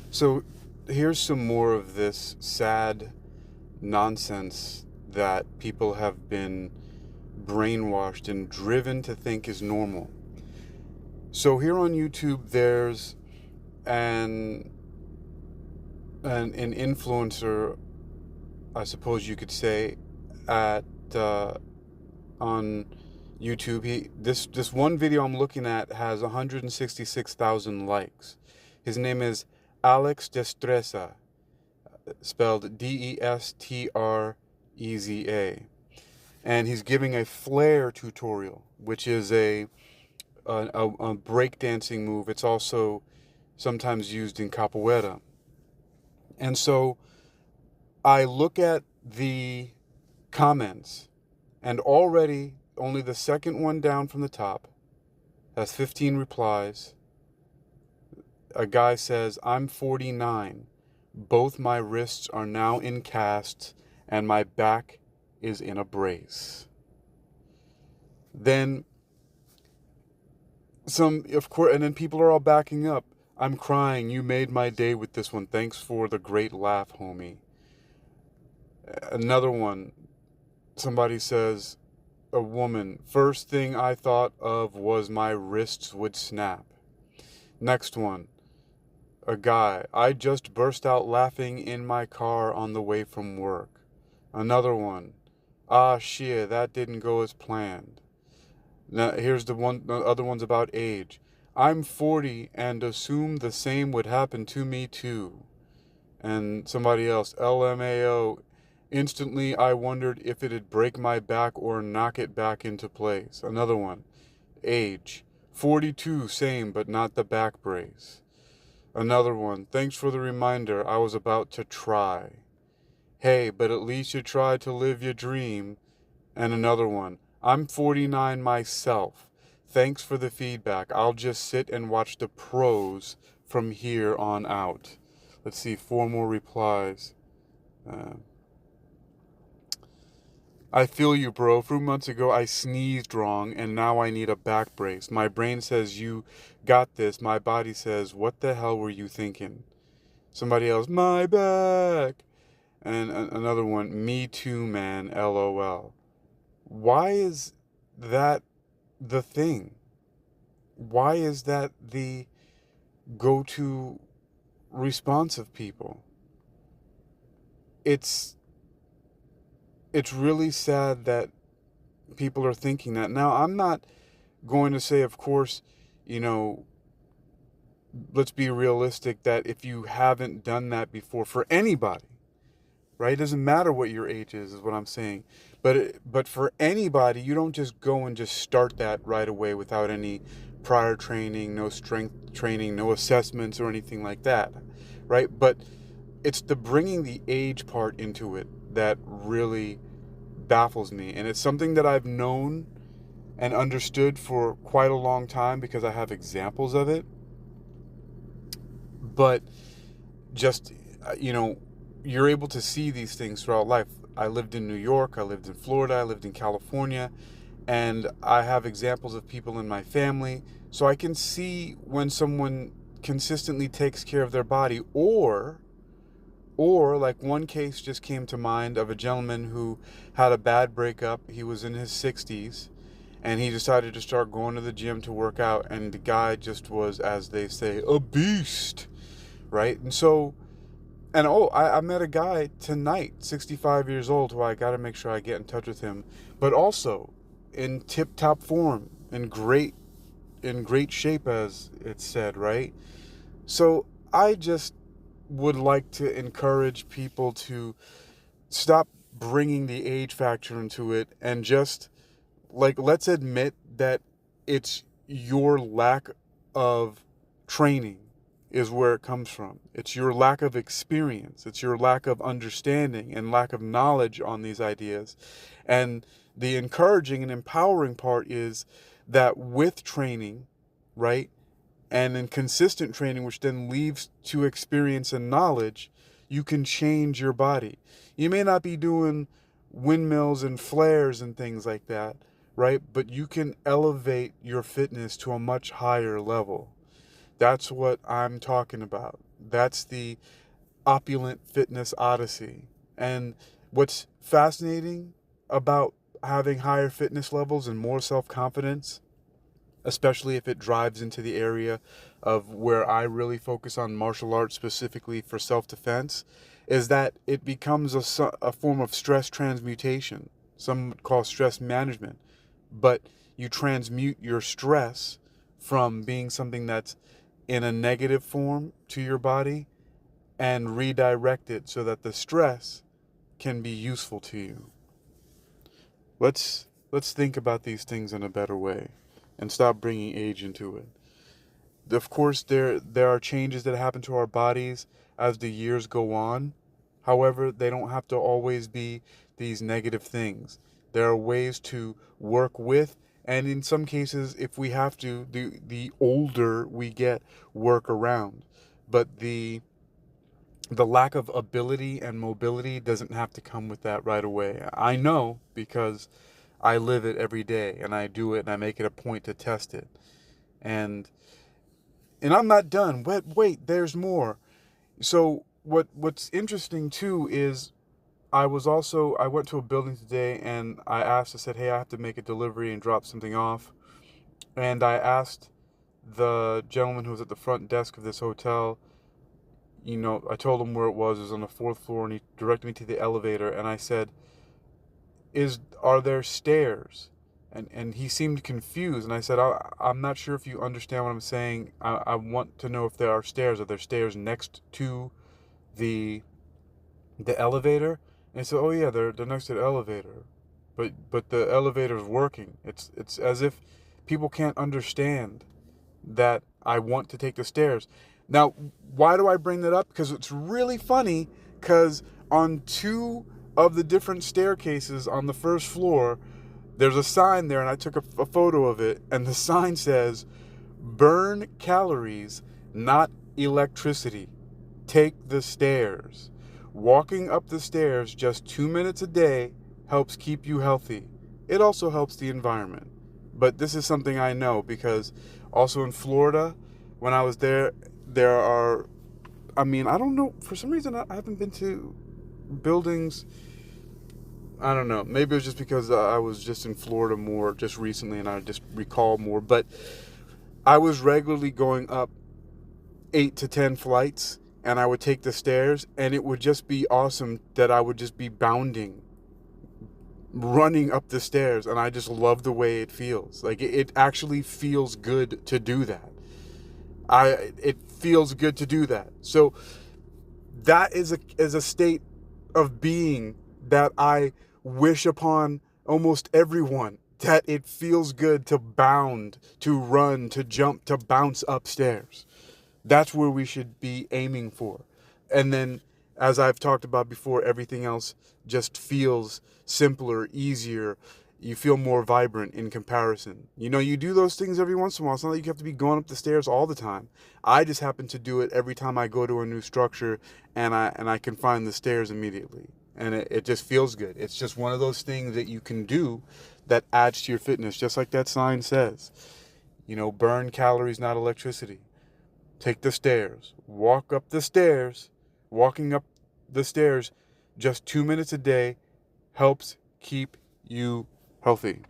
So here's some more of this sad nonsense that people have been brainwashed and driven to think is normal. So here on YouTube, there's an an influencer, I suppose you could say, at on YouTube. This one video I'm looking at has 166,000 likes. His name is Alex Destreza, spelled Destreza, and he's giving a flare tutorial, which is a breakdancing move. It's also sometimes used in capoeira. And so I look at the comments, and already only the second one down from the top has 15 replies. A guy says, "I'm 49. Both my wrists are now in casts, and my back is in a brace." Then of course, and then people are all backing up. "I'm crying. You made my day with this one. Thanks for the great laugh, homie." Another one, somebody says, a woman, "First thing I thought of was my wrists would snap." Next one, a guy, "I just burst out laughing in my car on the way from work." Another one, "Ah, shit, that didn't go as planned." Now, here's the other one's about age. "I'm 40 and assume the same would happen to me too." And somebody else, "LMAO, instantly I wondered if it'd break my back or knock it back into place." Another one, age, 42, same, but not the back brace. Another one, "Thanks for the reminder, I was about to try." "Hey, but at least you tried to live your dream." And another one, "I'm 49 myself. Thanks for the feedback. I'll just sit and watch the pros from here on out." Let's see, 4 more replies. "I feel you, bro. 3 months ago, I sneezed wrong, and now I need a back brace. My brain says you got this. My body says, what the hell were you thinking?" Somebody else, "My back." And another one, "Me too, man. LOL." Why is that the thing? Why is that the go-to response of people? It's really sad that people are thinking that. Now, I'm not going to say, of course, you know, let's be realistic, that if you haven't done that before, for anybody, right? It doesn't matter what your age is what I'm saying. But for anybody, you don't just go and just start that right away without any prior training, no strength training, no assessments or anything like that, right? But it's the bringing the age part into it that really baffles me. And it's something that I've known and understood for quite a long time because I have examples of it. But just, you're able to see these things throughout life. I lived in New York, I lived in Florida, I lived in California, and I have examples of people in my family. So I can see when someone consistently takes care of their body, or like one case just came to mind of a gentleman who had a bad breakup. He was in his 60s and he decided to start going to the gym to work out, and the guy just was, as they say, a beast, right? And so, and I met a guy tonight, 65 years old, who I got to make sure I get in touch with him, but also in tip-top form, in great shape, as it's said, right? So I just would like to encourage people to stop bringing the age factor into it, and just, like, let's admit that it's your lack of training is where it comes from. It's your lack of experience. It's your lack of understanding and lack of knowledge on these ideas. And the encouraging and empowering part is that with training, right, and in consistent training, which then leads to experience and knowledge, you can change your body. You may not be doing windmills and flares and things like that, right? But you can elevate your fitness to a much higher level. That's what I'm talking about. That's the Opulent Fitness Odyssey. And what's fascinating about having higher fitness levels and more self-confidence, especially if it drives into the area of where I really focus on martial arts specifically for self-defense, is that it becomes a form of stress transmutation. Some would call stress management. But you transmute your stress from being something that's in a negative form to your body and redirect it so that the stress can be useful to you. Let's think about these things in a better way and stop bringing age into it. Of course, there are changes that happen to our bodies as the years go on. However, they don't have to always be these negative things. There are ways to work with, and in some cases, if we have to, the older we get, work around. But the lack of ability and mobility doesn't have to come with that right away. I know because I live it every day, and I do it, and I make it a point to test it. And I'm not done. Wait, there's more. So what's interesting too is I went to a building today, and I said, hey, I have to make a delivery and drop something off. And I asked the gentleman who was at the front desk of this hotel, I told him where it was on the fourth floor, and he directed me to the elevator, and I said, are there stairs? And he seemed confused, and I said, I'm not sure if you understand what I'm saying. I want to know if there are stairs. Are there stairs next to the elevator? And he said, oh yeah, they're next to the elevator. But the elevator's working. It's as if people can't understand that I want to take the stairs. Now, why do I bring that up? Because it's really funny, because on two of the different staircases on the first floor, there's a sign there, and I took a photo of it, and the sign says, burn calories, not electricity. Take the stairs. Walking up the stairs just 2 minutes a day helps keep you healthy. It also helps the environment. But this is something I know because also in Florida, when I was there, I don't know, for some reason I haven't been to buildings. I don't know. Maybe it was just because I was just in Florida more just recently and I just recall more. But I was regularly going up 8 to 10 flights, and I would take the stairs, and it would just be awesome that I would just be running up the stairs, and I just love the way it feels. Like, it actually feels good to do that. It feels good to do that. So that is a state of being that I wish upon almost everyone, that it feels good to bound, to run, to jump, to bounce upstairs. That's where we should be aiming for. And then, as I've talked about before, everything else just feels simpler, easier. You feel more vibrant in comparison. You do those things every once in a while. It's not like you have to be going up the stairs all the time. I just happen to do it every time I go to a new structure, and I can find the stairs immediately. And it just feels good. It's just one of those things that you can do that adds to your fitness, just like that sign says. Burn calories, not electricity. Take the stairs. Walk up the stairs. Walking up the stairs just 2 minutes a day helps keep you healthy.